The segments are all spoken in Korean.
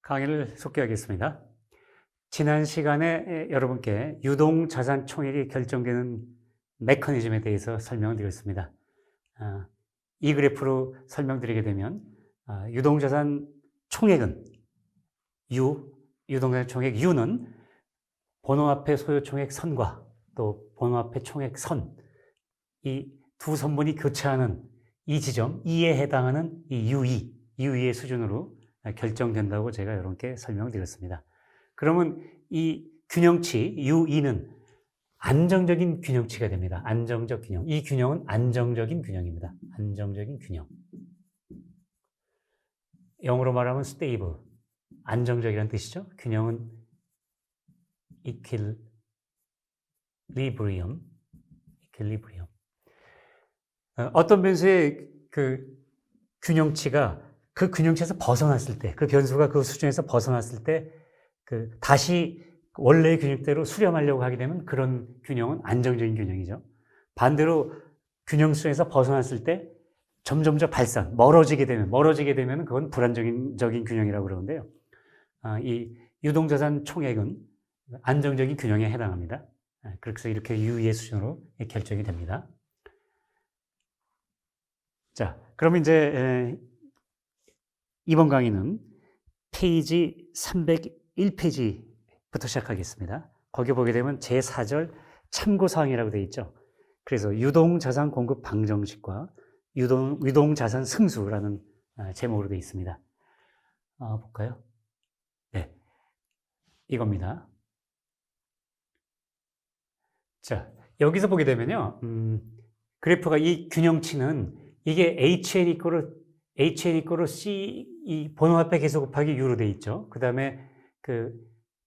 강의를 속개하겠습니다. 지난 시간에 여러분께 유동자산 총액이 결정되는 메커니즘에 대해서 설명을 드렸습니다. 이 그래프로 설명드리게 되면 유동자산 총액은 유동자산 총액 U는 번호화폐 소요 총액 선과 또 번호화폐 총액 선, 이 두 선분이 교차하는 이 지점, E에 해당하는 이 UE의 수준으로 결정된다고 제가 여러분께 설명을 드렸습니다. 그러면 이 균형치 UE는 안정적인 균형치가 됩니다. 안정적 균형. 이 균형은 안정적인 균형입니다. 안정적인 균형. 영어로 말하면 stable. 안정적이라는 뜻이죠. 균형은 equilibrium. 어떤 변수의 그 균형치가 그 균형치에서 벗어났을 때, 그 변수가 그 수준에서 벗어났을 때, 다시 원래의 균형대로 수렴하려고 하게 되면 그런 균형은 안정적인 균형이죠. 반대로 균형 수준에서 벗어났을 때 점점점 발산, 멀어지게 되면 그건 불안정적인 균형이라고 그러는데요. 이 유동자산 총액은 안정적인 균형에 해당합니다. 그래서 이렇게 유의의 수준으로 결정이 됩니다. 자, 그럼 이제 이번 강의는 페이지 301페이지부터 시작하겠습니다. 거기 보게 되면 제4절 참고사항이라고 되어 있죠. 그래서 유동자산 공급 방정식과 유동자산 승수라는 제목으로 되어 있습니다. 볼까요? 네, 이겁니다. 자, 여기서 보게 되면요, 그래프가 이 균형치는 이게 HN 이꼬르 C, 이 번호화폐 계수 곱하기 U로 되어 있죠. 그 다음에 그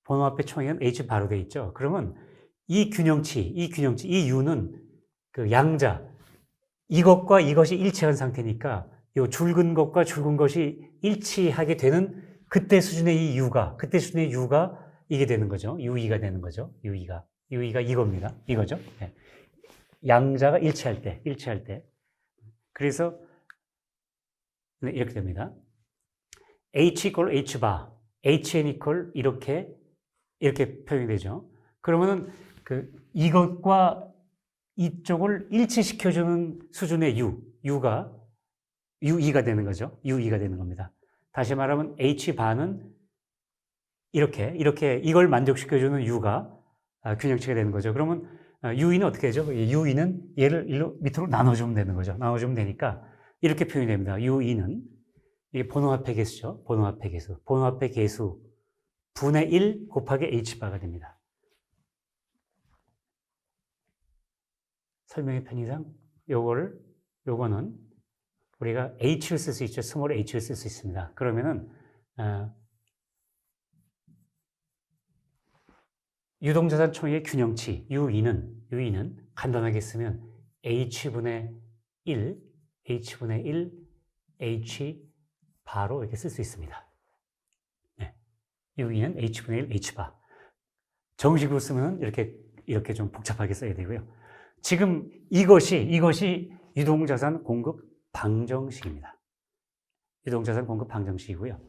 번호화폐 총액은 H 바로 되어 있죠. 그러면 이 균형치, 이 U는 그 양자, 이것과 이것이 일치한 상태니까 요 줄근 것과 줄근 것이 일치하게 되는 그때 수준의 그때 수준의 U가 이게 되는 거죠. UE가 되는 거죠. UE가 이겁니다. 이거죠. 네. 양자가 일치할 때. 그래서 네, 이렇게 됩니다. H 이퀄 H 바, HN 이퀄 이렇게 표현이 되죠. 그러면은 이것과 이쪽을 일치시켜주는 수준의 UE가 되는 거죠. UE가 되는 겁니다. 다시 말하면 H 바는 이렇게 이걸 만족시켜주는 U가 균형치가 되는 거죠. 그러면 UE는 어떻게 되죠? UE는 얘를 일로 밑으로 나눠주면 되는 거죠. 나눠주면 되니까 이렇게 표현이 됩니다. UE는 이게 번호화폐 개수죠. 번호화폐 개수 분의 1 곱하기 H바가 됩니다. 설명의 편의상 요거는 우리가 H를 쓸 수 있죠. 스몰 H를 쓸 수 있습니다. 그러면은 유동자산 총액의 균형치 UE는 간단하게 쓰면 H분의 1 H 바로 이렇게 쓸 수 있습니다. 네. UE는 H분의 1 H바. 정식으로 쓰면 이렇게 좀 복잡하게 써야 되고요. 지금 이것이 유동자산 공급 방정식입니다. 유동자산 공급 방정식이고요.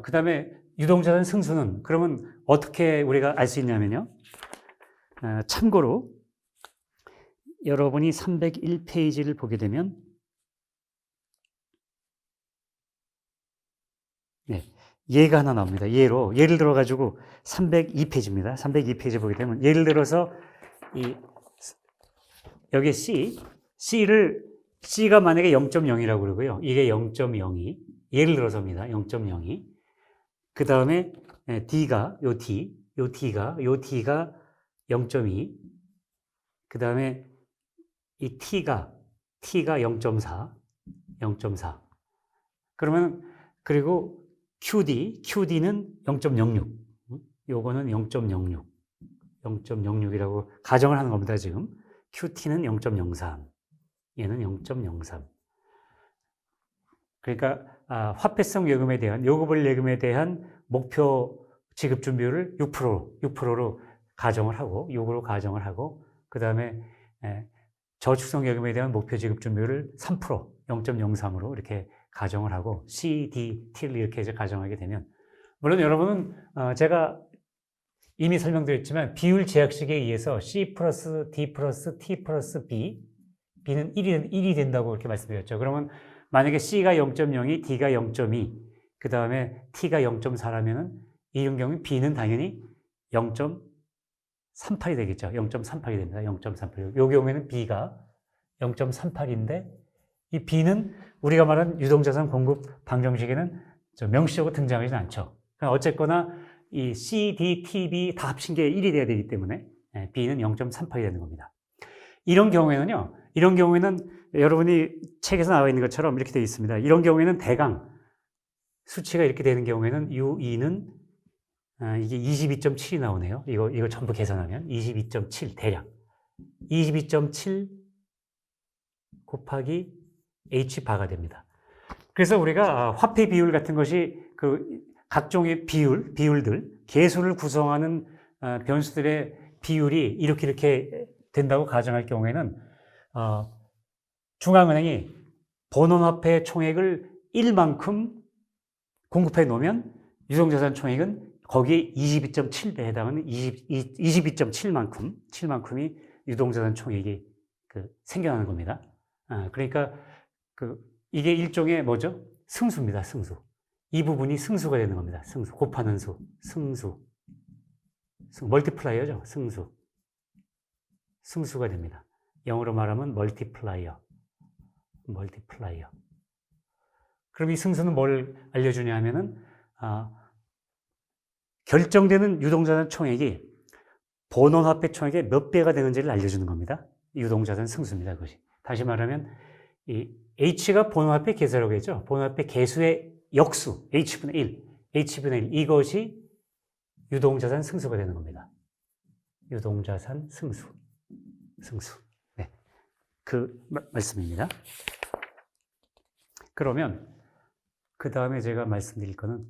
그 다음에 유동자산 승수는 그러면 어떻게 우리가 알 수 있냐면요. 참고로 여러분이 301페이지를 보게 되면 네, 예가 하나 나옵니다. 예를 들어가지고 302페이지입니다. 302페이지 보게 되면 예를 들어서 여기 C가 만약에 0.0이라고 그러고요. 이게 0.02. 예를 들어서입니다. 0.02. 그 다음에 D가, 요 D가 0.2. 그 다음에 이 T가 0.4. 그리고 QD는 0.06. 요거는 0.06이라고 가정을 하는 겁니다, 지금. QT는 0.03. 얘는 0.03. 그러니까 화폐성 요금을 예금에 대한 목표 지급 준비율을 6%로 가정을 하고 그다음에 저축성 예금에 대한 목표 지급 준비율을 3%, 0.03으로 이렇게 가정을 하고 C, D, T를 이렇게 해서 가정하게 되면 물론 여러분은 제가 이미 설명드렸지만 비율 제약식에 의해서 C 플러스 D 플러스 T 플러스 B, B는 1이 된다고 이렇게 말씀드렸죠. 그러면 만약에 C가 0.02, D가 0.2, 그 다음에 T가 0.4라면은 이런 경우에 B는 당연히 0.38이 되겠죠. 0.38이 됩니다. 0.38. 이 경우에는 B가 0.38인데 이 B는 우리가 말하는 유동자산 공급 방정식에는 명시적으로 등장하지 않죠. 그러니까 어쨌거나 이 C, D, T, B 다 합친 게 1이 돼야 되기 때문에 B는 0.38이 되는 겁니다. 이런 경우에는요, 이런 경우에는 여러분이 책에서 나와 있는 것처럼 이렇게 되어 있습니다. 이런 경우에는 대강 수치가 이렇게 되는 경우에는 U2는 이게 22.7이 나오네요. 이거 전부 계산하면 22.7 대략 22.7 곱하기 H바가 됩니다. 그래서 우리가 화폐 비율 같은 것이 그 각종의 비율들, 계수를 구성하는 변수들의 비율이 이렇게 된다고 가정할 경우에는 중앙은행이 본원화폐 총액을 1만큼 공급해 놓으면 유동자산 총액은 거기에 22.7배에 해당하는 22.7만큼, 7만큼이 유동자산 총액이 생겨나는 겁니다. 그러니까 이게 일종의 뭐죠? 승수입니다, 승수. 이 부분이 승수가 되는 겁니다. 승수, 곱하는 수, 승수. 멀티플라이어죠, 승수. 승수가 됩니다. 영어로 말하면 멀티플라이어. 그럼 이 승수는 뭘 알려주냐 하면은, 결정되는 유동자산 총액이 본원화폐 총액의 몇 배가 되는지를 알려주는 겁니다. 유동자산 승수입니다, 그것이. 다시 말하면, 이 H가 본원화폐 계수라고 했죠. 본원화폐 계수의 역수, H분의 1, 이것이 유동자산 승수가 되는 겁니다. 유동자산 승수. 네. 그 말씀입니다. 그러면, 그 다음에 제가 말씀드릴 거는,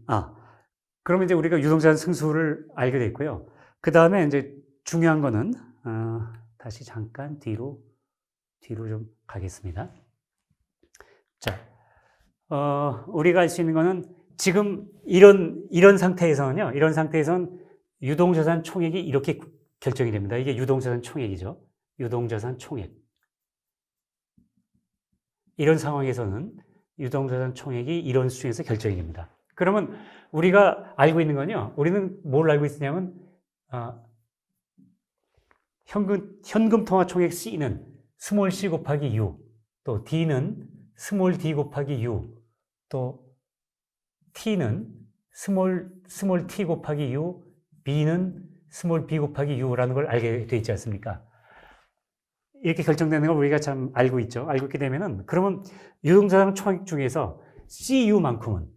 그러면 이제 우리가 유동자산 승수를 알게 됐고요. 그 다음에 이제 중요한 거는, 다시 잠깐 뒤로 좀 가겠습니다. 자, 우리가 알 수 있는 거는 지금 이런 상태에서는요, 이런 상태에서는 유동자산 총액이 이렇게 결정이 됩니다. 이게 유동자산 총액이죠. 유동자산 총액. 이런 상황에서는 유동자산 총액이 이런 수준에서 결정이 됩니다. 그러면 우리가 알고 있는 건요, 우리는 뭘 알고 있느냐면, 현금 통화 총액 C는 스몰 c 곱하기 U, 또 D는 스몰 d 곱하기 U, 또 T는 스몰 t 곱하기 U, B는 스몰 b 곱하기 U라는 걸 알게 돼 있지 않습니까? 이렇게 결정되는 걸 우리가 참 알고 있죠. 알고 있게 되면은, 그러면 유동자산 총액 중에서 CU만큼은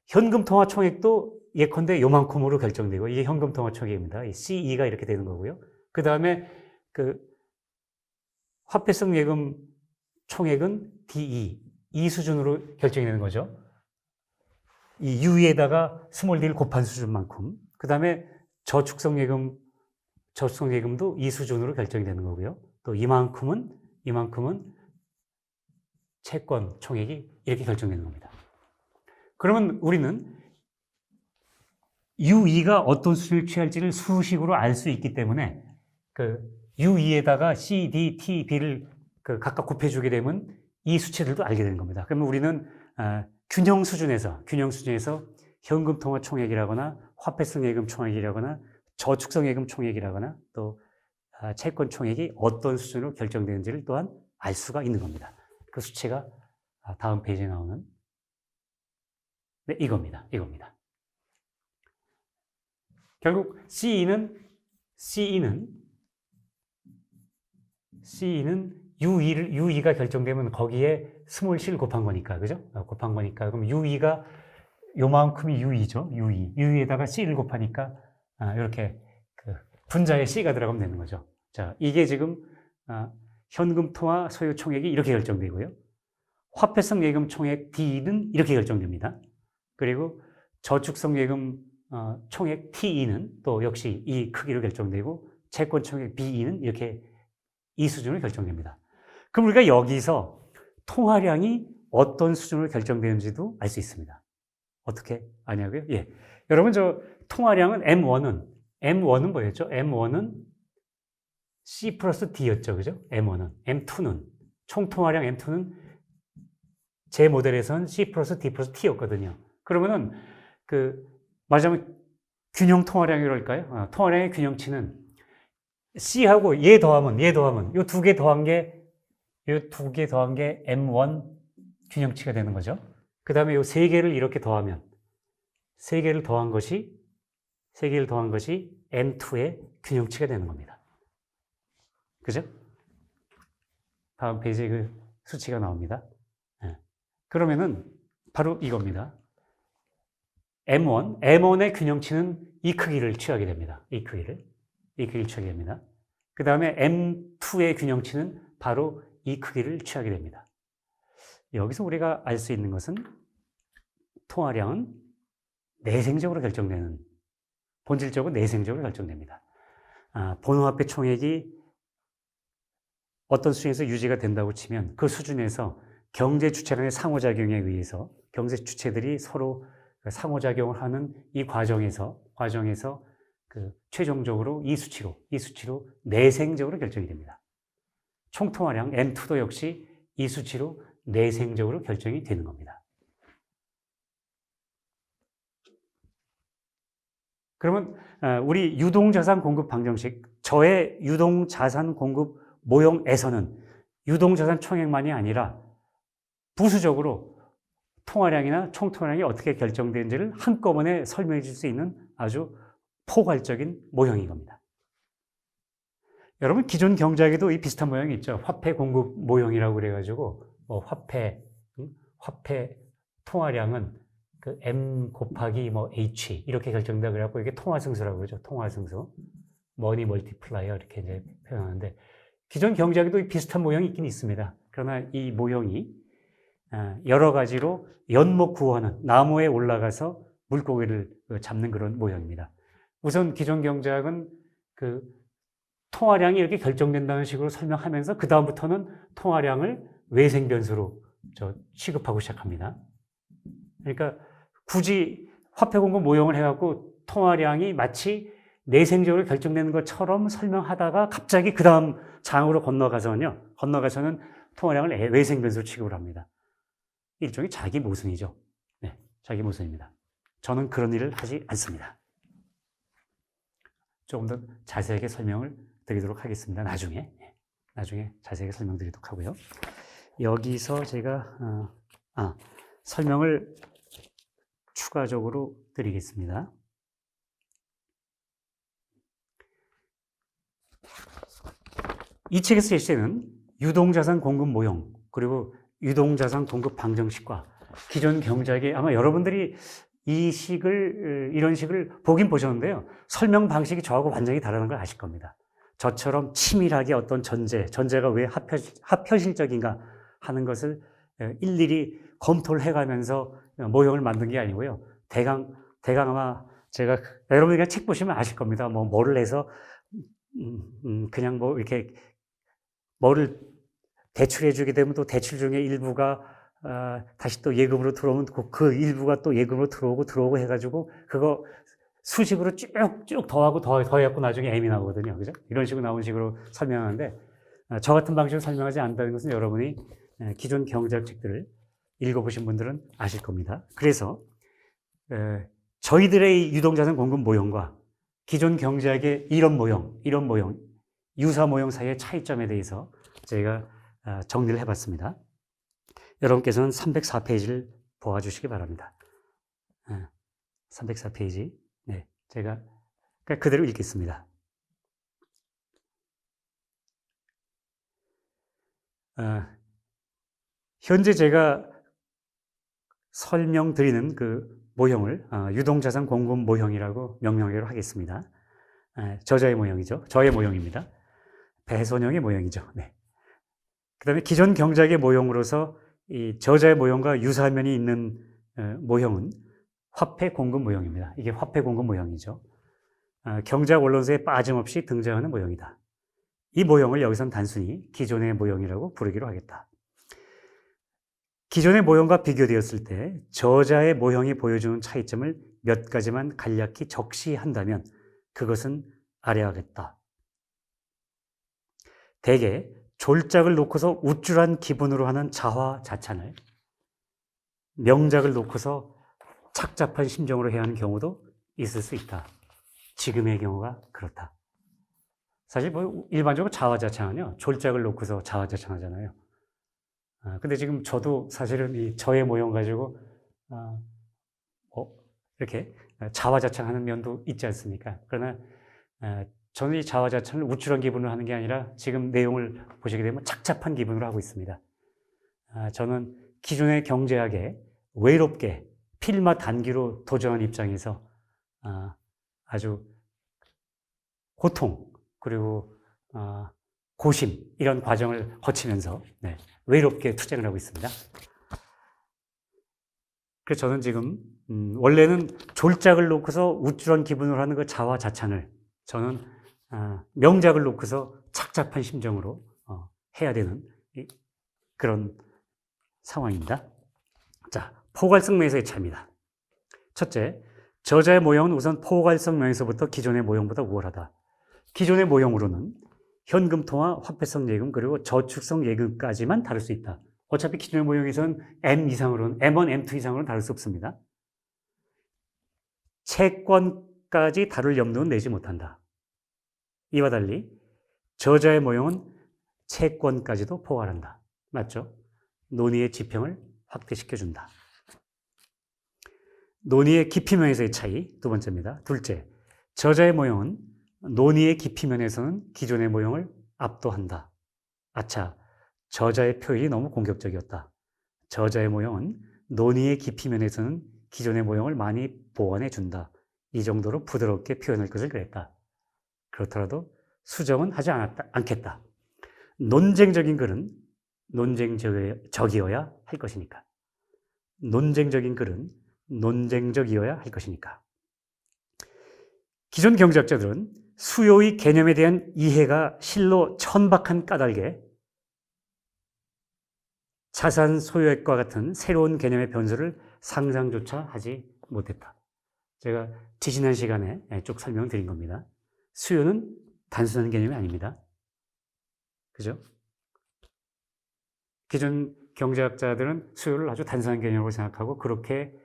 현금 통화 총액도 예컨대 요만큼으로 결정되고, 이게 현금 통화 총액입니다. 이 CE가 이렇게 되는 거고요. 그 다음에 화폐성 예금 총액은 DE, 이 수준으로 결정이 되는 거죠. 이 U에다가 스몰 d를 곱한 수준만큼. 그 다음에 저축성 예금도 이 수준으로 결정이 되는 거고요. 또 이만큼은 채권 총액이 이렇게 결정되는 겁니다. 그러면 우리는 U2가 어떤 수준을 취할지를 수식으로 알 수 있기 때문에 U2에다가 C, D, T, B를 각각 곱해주게 되면 이 수치들도 알게 되는 겁니다. 그러면 우리는 균형 수준에서 현금 통화 총액이라거나 화폐성 예금 총액이라거나 저축성 예금 총액이라거나 또 채권 총액이 어떤 수준으로 결정되는지를 또한 알 수가 있는 겁니다. 그 수치가 다음 페이지에 나오는 이겁니다. 결국 CE는 U2가 결정되면 거기에 스몰 c를 곱한 거니까, 그죠? 곱한 거니까. 그럼 U2가 요만큼이 U2죠. U2에다가 C를 곱하니까 이렇게 분자에 C가 들어가면 되는 거죠. 자, 이게 지금 현금 통화 소요 총액이 이렇게 결정되고요. 화폐성 예금 총액 D는 이렇게 결정됩니다. 그리고 저축성 예금 총액 TE는 또 역시 이 크기로 결정되고, 채권 총액 BE는 이렇게 이 수준으로 결정됩니다. 그럼 우리가 여기서 통화량이 어떤 수준으로 결정되는지도 알 수 있습니다. 어떻게 아냐고요? 예. 여러분, 저 통화량은 M1은 뭐였죠? M1은 C 플러스 D였죠. 그죠? M1은. M2는, 총 통화량 M2는 제 모델에선 C 플러스 D 플러스 T였거든요. 그러면은, 말하자면 균형 통화량이랄까요? 통화량의 균형치는 C하고 얘 더하면, 요 두 개 더한 게 M1 균형치가 되는 거죠. 그 다음에 요 세 개를 이렇게 더하면, 세 개를 더한 것이 M2의 균형치가 되는 겁니다. 그죠? 다음 페이지에 그 수치가 나옵니다. 그러면은 바로 이겁니다. M1의 균형치는 이 크기를 취하게 됩니다. 이 크기를 취하게 됩니다. 그 다음에 M2의 균형치는 바로 이 크기를 취하게 됩니다. 여기서 우리가 알 수 있는 것은 통화량은 내생적으로 결정되는, 본질적으로 내생적으로 결정됩니다. 본화폐 총액이 어떤 수준에서 유지가 된다고 치면 그 수준에서 경제 주체 간의 상호작용에 의해서 경제 주체들이 서로 상호작용을 하는 이 과정에서 최종적으로 이 수치로 내생적으로 결정이 됩니다. 총통화량 M2도 역시 이 수치로 내생적으로 결정이 되는 겁니다. 그러면 우리 유동자산 공급 방정식, 저의 유동자산 공급 모형에서는 유동자산 총액만이 아니라 부수적으로 통화량이나 총통화량이 어떻게 결정되는지를 한꺼번에 설명해 줄 수 있는 아주 포괄적인 모형인 겁니다. 여러분, 기존 경제학에도 이 비슷한 모형이 있죠. 화폐 공급 모형이라고 그래가지고 화폐 통화량은 M 곱하기 H 이렇게 결정된다 그래갖고 이게 통화승수라고 그러죠. 통화승수, 머니 멀티플라이어 이렇게 이제 표현하는데, 기존 경제학에도 비슷한 모형이 있긴 있습니다. 그러나 이 모형이 여러 가지로 연못 나무에 올라가서 물고기를 잡는 그런 모형입니다. 우선 기존 경제학은 통화량이 이렇게 결정된다는 식으로 설명하면서 그 다음부터는 통화량을 외생변수로 취급하고 시작합니다. 그러니까 굳이 화폐 공급 모형을 해갖고 통화량이 마치 내생적으로 결정되는 것처럼 설명하다가 갑자기 그 다음 장으로 건너가서는 통화량을 외생변수로 취급을 합니다. 일종의 자기 모순이죠. 네, 자기 모순입니다. 저는 그런 일을 하지 않습니다. 조금 더 자세하게 설명을 드리도록 하겠습니다. 나중에 자세하게 설명드리도록 하고요. 여기서 제가 설명을 추가적으로 드리겠습니다. 이 책에서 제시되는 유동자산 공급 모형, 그리고 유동자산 공급 방정식과 기존 경제학의, 아마 여러분들이 이런 식을 보긴 보셨는데요. 설명 방식이 저하고 완전히 다르는 걸 아실 겁니다. 저처럼 치밀하게 어떤 전제가 왜 합현실적인가 하는 것을 일일이 검토를 해가면서 모형을 만든 게 아니고요. 대강 아마 제가, 여러분이 책 보시면 아실 겁니다. 뭐를 해서, 그냥 이렇게 뭐를 대출해주게 되면 또 대출 중에 일부가 다시 또 예금으로 들어오면 그 일부가 또 예금으로 들어오고 해가지고 그거 수식으로 쭉쭉 더해갖고 나중에 M이 나오거든요. 그죠? 이런 식으로 나온 식으로 설명하는데, 저 같은 방식으로 설명하지 않는다는 것은 여러분이 기존 경제학 책들을 읽어보신 분들은 아실 겁니다. 그래서 저희들의 유동자산 공급 모형과 기존 경제학의 이런 모형, 유사 모형 사이의 차이점에 대해서 제가 정리를 해봤습니다. 여러분께서는 304페이지를 보아주시기 바랍니다. 304페이지. 네, 제가 그대로 읽겠습니다. 현재 제가 설명드리는 그 모형을 유동자산 공급 모형이라고 명명하기로 하겠습니다. 저자의 모형이죠. 저의 모형입니다. 배선영의 모형이죠. 네. 그 다음에 기존 경제학의 모형으로서 이 저자의 모형과 유사한 면이 있는 모형은 화폐 공급 모형입니다. 이게 화폐 공급 모형이죠. 경제학 원론서에 빠짐없이 등장하는 모형이다. 이 모형을 여기서는 단순히 기존의 모형이라고 부르기로 하겠다. 기존의 모형과 비교되었을 때 저자의 모형이 보여주는 차이점을 몇 가지만 간략히 적시한다면 그것은 아래와 같다. 대개 졸작을 놓고서 우쭐한 기분으로 하는 자화자찬을 명작을 놓고서 착잡한 심정으로 해야 하는 경우도 있을 수 있다. 지금의 경우가 그렇다. 사실 뭐 일반적으로 자화자찬은요, 졸작을 놓고서 자화자찬하잖아요. 근데 지금 저도 사실은 이 저의 모형 가지고 이렇게 자화자찬하는 면도 있지 않습니까? 그러나 저는 이 자화자찬을 우쭐한 기분으로 하는 게 아니라 지금 내용을 보시게 되면 착잡한 기분으로 하고 있습니다. 저는 기존의 경제학에 외롭게 필마 단기로 도전한 입장에서 아주 고통 그리고 고심 이런 과정을 거치면서 외롭게 투쟁을 하고 있습니다. 그래서 저는 지금 원래는 졸작을 놓고서 우쭐한 기분으로 하는 그 자화자찬을 저는 명작을 놓고서 착잡한 심정으로 해야 되는 그런 상황입니다. 자, 포괄성 명에서의 차이입니다. 첫째, 저자의 모형은 우선 포괄성 명에서부터 기존의 모형보다 우월하다. 기존의 모형으로는 현금통화, 화폐성 예금, 그리고 저축성 예금까지만 다룰 수 있다. 어차피 기존의 모형에서는 M 이상으로는, M1, M2 이상으로는 다룰 수 없습니다. 채권까지 다룰 염두는 내지 못한다. 이와 달리 저자의 모형은 채권까지도 포괄한다. 맞죠? 논의의 지평을 확대시켜준다. 논의의 깊이면에서의 차이, 두 번째입니다. 둘째, 저자의 모형은 논의의 깊이면에서는 기존의 모형을 압도한다. 아차, 저자의 표현이 너무 공격적이었다. 저자의 모형은 논의의 깊이면에서는 기존의 모형을 많이 보완해준다. 이 정도로 부드럽게 표현할 것을 그랬다. 그렇더라도 수정은 하지 않겠다. 논쟁적인 글은 논쟁적이어야 할 것이니까. 논쟁적인 글은 논쟁적이어야 할 것이니까. 기존 경제학자들은 수요의 개념에 대한 이해가 실로 천박한 까닭에 자산 소유액과 같은 새로운 개념의 변수를 상상조차 하지 못했다. 제가 지지난 시간에 쭉 설명을 드린 겁니다. 수요는 단순한 개념이 아닙니다. 그죠? 기존 경제학자들은 수요를 아주 단순한 개념으로 생각하고 그렇게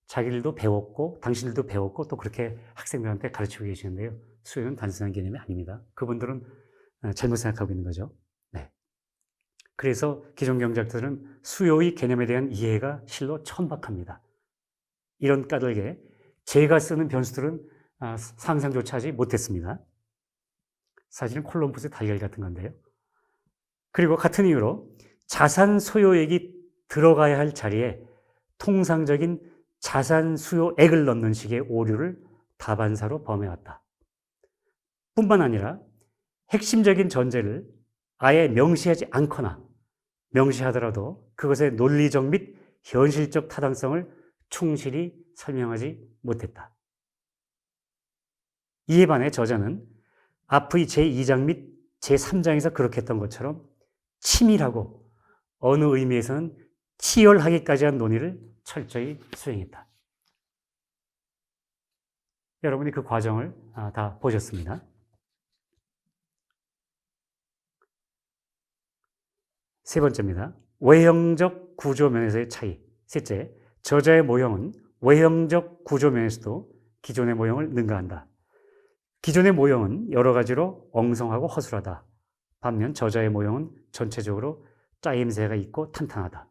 자기들도 배웠고 당신들도 배웠고 또 그렇게 학생들한테 가르치고 계시는데요. 수요는 단순한 개념이 아닙니다. 그분들은 잘못 생각하고 있는 거죠. 네. 그래서 기존 경제학자들은 수요의 개념에 대한 이해가 실로 천박합니다. 이런 까닭에 제가 쓰는 변수들은 상상조차 하지 못했습니다. 사실은 콜럼버스의 달걀 같은 건데요. 그리고 같은 이유로 자산 소요액이 들어가야 할 자리에 통상적인 자산 수요액을 넣는 식의 오류를 다반사로 범해왔다. 뿐만 아니라 핵심적인 전제를 아예 명시하지 않거나 명시하더라도 그것의 논리적 및 현실적 타당성을 충실히 설명하지 못했다. 이에 반해 저자는 앞의 제2장 및 제3장에서 그렇게 했던 것처럼 치밀하고 어느 의미에서는 치열하기까지 한 논의를 철저히 수행했다. 여러분이 그 과정을 다 보셨습니다. 세 번째입니다. 외형적 구조면에서의 차이. 셋째, 저자의 모형은 외형적 구조면에서도 기존의 모형을 능가한다. 기존의 모형은 여러 가지로 엉성하고 허술하다. 반면 저자의 모형은 전체적으로 짜임새가 있고 탄탄하다.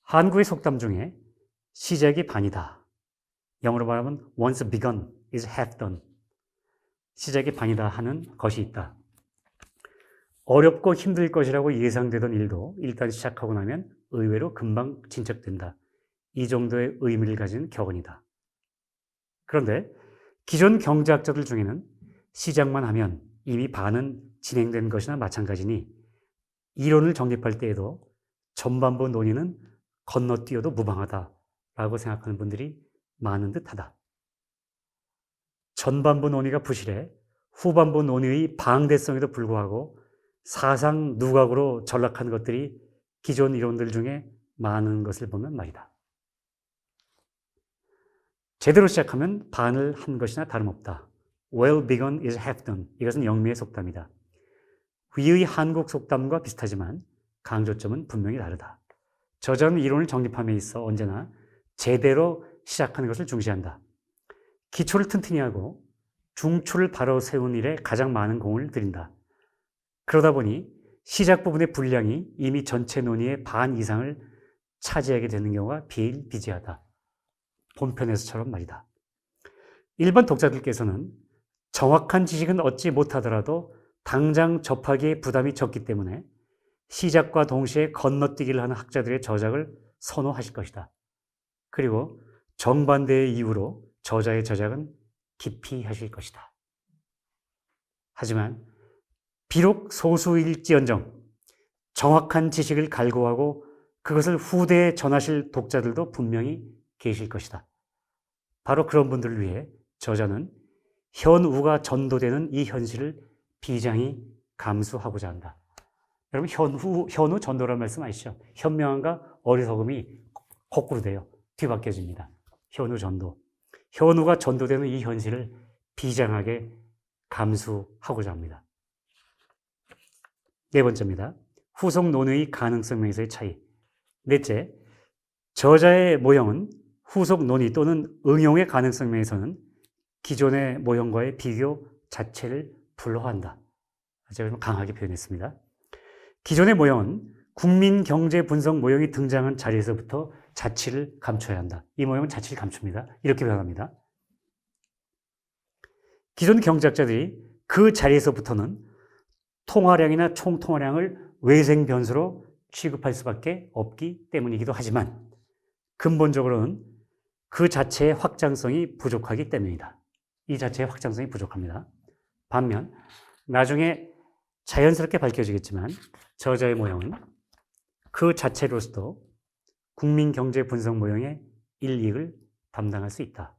한국의 속담 중에 시작이 반이다. 영어로 말하면 once begun is half done. 시작이 반이다 하는 것이 있다. 어렵고 힘들 것이라고 예상되던 일도 일단 시작하고 나면 의외로 금방 진척된다. 이 정도의 의미를 가진 격언이다. 그런데 기존 경제학자들 중에는 시작만 하면 이미 반은 진행된 것이나 마찬가지니 이론을 정립할 때에도 전반부 논의는 건너뛰어도 무방하다라고 생각하는 분들이 많은 듯하다. 전반부 논의가 부실해 후반부 논의의 방대성에도 불구하고 사상 누각으로 전락한 것들이 기존 이론들 중에 많은 것을 보면 말이다. 제대로 시작하면 반을 한 것이나 다름없다. Well begun is half done. 이것은 영미의 속담이다. 위의 한국 속담과 비슷하지만 강조점은 분명히 다르다. 저자는 이론을 정립함에 있어 언제나 제대로 시작하는 것을 중시한다. 기초를 튼튼히 하고 중추를 바로 세운 일에 가장 많은 공을 들인다. 그러다 보니 시작 부분의 분량이 이미 전체 논의의 반 이상을 차지하게 되는 경우가 비일비재하다. 본편에서처럼 말이다. 일반 독자들께서는 정확한 지식은 얻지 못하더라도 당장 접하기에 부담이 적기 때문에 시작과 동시에 건너뛰기를 하는 학자들의 저작을 선호하실 것이다. 그리고 정반대의 이유로 저자의 저작은 기피하실 것이다. 하지만 비록 소수일지언정 정확한 지식을 갈구하고 그것을 후대에 전하실 독자들도 분명히 계실 것이다. 바로 그런 분들을 위해 저자는 현우가 전도되는 이 현실을 비장히 감수하고자 한다. 여러분 현우 전도라는 말씀 아시죠? 현명함과 어리석음이 거꾸로 돼요. 뒤바뀌어집니다. 현우 전도. 현우가 전도되는 이 현실을 비장하게 감수하고자 합니다. 네 번째입니다. 후속 논의의 가능성에서의 차이. 넷째, 저자의 모형은 후속 논의 또는 응용의 가능성에서는 기존의 모형과의 비교 자체를 불허한다. 제가 좀 강하게 표현했습니다. 기존의 모형은 국민 경제 분석 모형이 등장한 자리에서부터 자취를 감춰야 한다. 이 모형은 자취를 감춥니다. 이렇게 표현합니다. 기존 경제학자들이 그 자리에서부터는 통화량이나 총통화량을 외생 변수로 취급할 수밖에 없기 때문이기도 하지만 근본적으로는 그 자체의 확장성이 부족하기 때문이다. 이 자체의 확장성이 부족합니다. 반면 나중에 자연스럽게 밝혀지겠지만 저자의 모형은 그 자체로서도 국민 경제 분석 모형의 일익을 담당할 수 있다.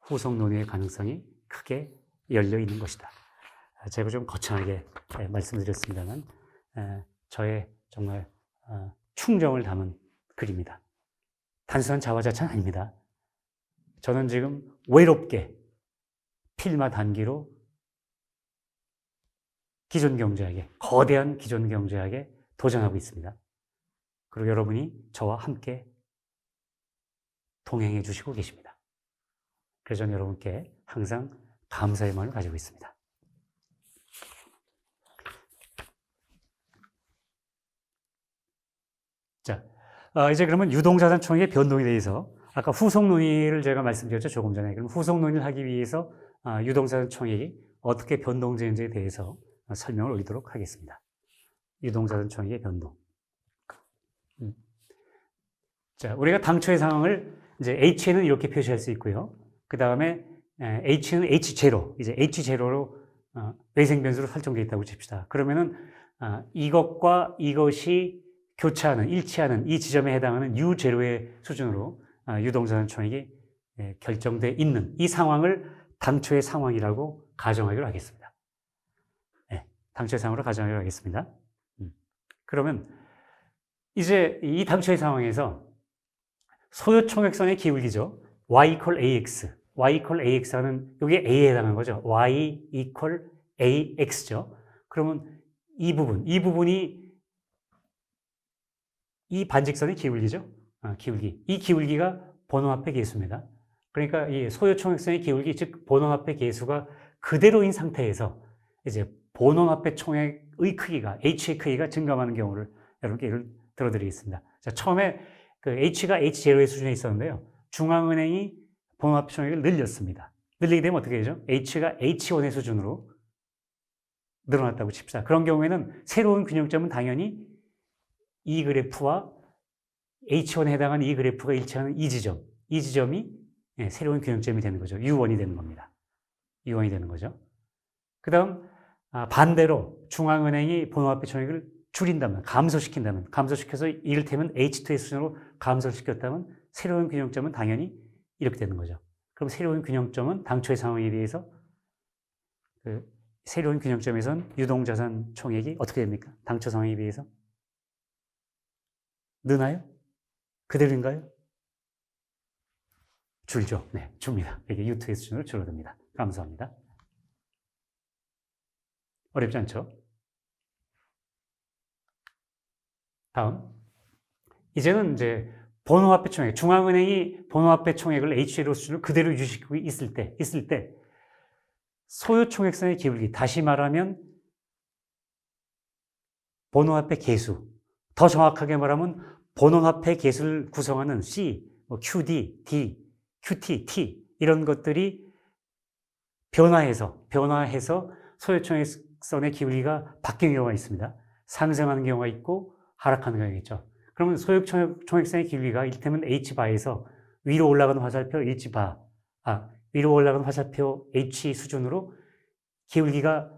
후속 논의의 가능성이 크게 열려 있는 것이다. 제가 좀 거창하게 말씀드렸습니다만 저의 정말 충정을 담은 글입니다. 단순한 자화자찬 아닙니다. 저는 지금 외롭게 필마 단기로 기존 경제학에, 거대한 기존 경제학에 도전하고 있습니다. 그리고 여러분이 저와 함께 동행해 주시고 계십니다. 그래서 저는 여러분께 항상 감사의 마음을 가지고 있습니다. 자, 이제 그러면 유동자산 총액의 변동에 대해서 아까 후속 논의를 제가 말씀드렸죠, 조금 전에. 그럼 후속 논의를 하기 위해서 유동자산 총액이 어떻게 변동되는지에 대해서 설명을 올리도록 하겠습니다. 유동자산 총액의 변동. 자, 우리가 당초의 상황을 이제 H는 이렇게 표시할 수 있고요. 그 다음에 H는 H0, 이제 H0로 외생 변수로 설정되어 있다고 칩시다. 그러면은 이것과 이것이 교차하는, 일치하는 이 지점에 해당하는 U0의 수준으로 유동자산 총액이 결정돼 있는 이 상황을 당초의 상황이라고 가정하기로 하겠습니다. 네, 당초의 상황으로 가정하기로 하겠습니다. 그러면 이제 이 당초의 상황에서 소요 총액선의 기울기죠. y equal ax. y equal ax 하는, 이게 a에 해당하는 거죠. y equal ax죠. 그러면 이 부분이 이 반직선의 기울기죠. 기울기. 이 기울기가 번호합의 계수입니다. 그러니까 이 소요 총액선의 기울기, 즉 번호합의 계수가 그대로인 상태에서 이제 번호합의 총액의 크기가, h의 크기가 증가하는 경우를 여러분께 예를 들어드리겠습니다. 자, 처음에 그 h가 h0의 수준에 있었는데요. 중앙은행이 번호합의 총액을 늘렸습니다. 늘리게 되면 어떻게 되죠? h가 h1의 수준으로 늘어났다고 칩시다. 그런 경우에는 새로운 균형점은 당연히 이 그래프와 H1에 해당하는 이 그래프가 일치하는 이 지점이 새로운 균형점이 되는 거죠. U1이 되는 겁니다. U1이 되는 거죠. 그 다음 반대로 중앙은행이 번호합의 총액을 줄인다면, 감소시켜서 이를테면 H2의 수준으로 감소를 시켰다면 새로운 균형점은 당연히 이렇게 되는 거죠. 그럼 새로운 균형점은 당초의 상황에 비해서 새로운 균형점에선 유동자산 총액이 어떻게 됩니까? 당초 상황에 비해서 느나요? 그대로인가요? 줄죠. 네, 줍니다. 이게 U2의 수준으로 줄어듭니다. 감소합니다. 어렵지 않죠? 다음. 이제는 이제 번호화폐 총액, 중앙은행이 번호화폐 총액을 HLO 수준을 그대로 유지시키고 있을 때 소요 총액선의 기울기, 다시 말하면 번호화폐 계수, 더 정확하게 말하면 번호화폐 계수를 구성하는 C, QD, D, QT, T 이런 것들이 변화해서 소요 총액선의 기울기가 바뀌는 경우가 있습니다. 상승하는 경우가 있고 하락하는 경우가 있죠. 그러면 소요 총액선의 기울기가 이를테면 H바에서 위로 올라가는 화살표 H바, 위로 올라가는 화살표 H 수준으로 기울기가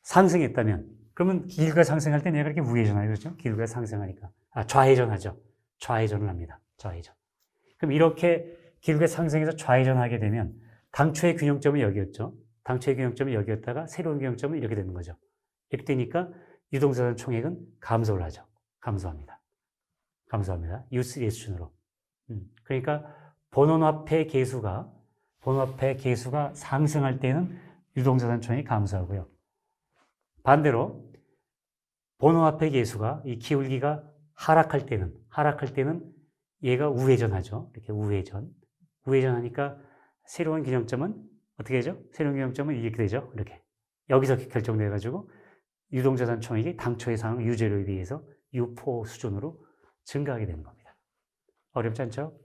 상승했다면, 그러면 기울기가 상승할 때 얘가 이렇게 우회전하죠. 그렇죠? 기울기가 상승하니까. 좌회전하죠. 좌회전을 합니다. 좌회전. 그럼 이렇게 기울기가 상승해서 좌회전하게 되면 당초의 균형점은 여기였죠. 당초의 균형점은 여기였다가 새로운 균형점은 이렇게 되는 거죠. 이렇게 되니까 유동자산 총액은 감소를 하죠. 감소합니다. U3의 수준으로. 그러니까 번호화폐 계수가 상승할 때는 유동자산 총액이 감소하고요. 반대로 번호화폐 계수가 이 기울기가 하락할 때는 얘가 우회전하죠. 이렇게 우회전하니까 새로운 균형점은 어떻게 되죠? 새로운 균형점은 이렇게 되죠. 이렇게 여기서 결정돼 가지고 유동자산 총액이 당초의 상황 U0에 비해서 U4 수준으로 증가하게 되는 겁니다. 어렵지 않죠?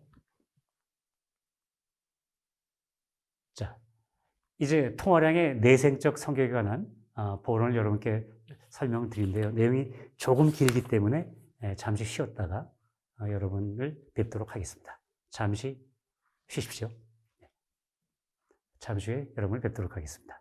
자, 이제 통화량의 내생적 성격에 관한 보론을 여러분께 설명을 드린데요. 내용이 조금 길기 때문에 잠시 쉬었다가 여러분을 뵙도록 하겠습니다. 잠시 쉬십시오. 잠시 후에 여러분을 뵙도록 하겠습니다.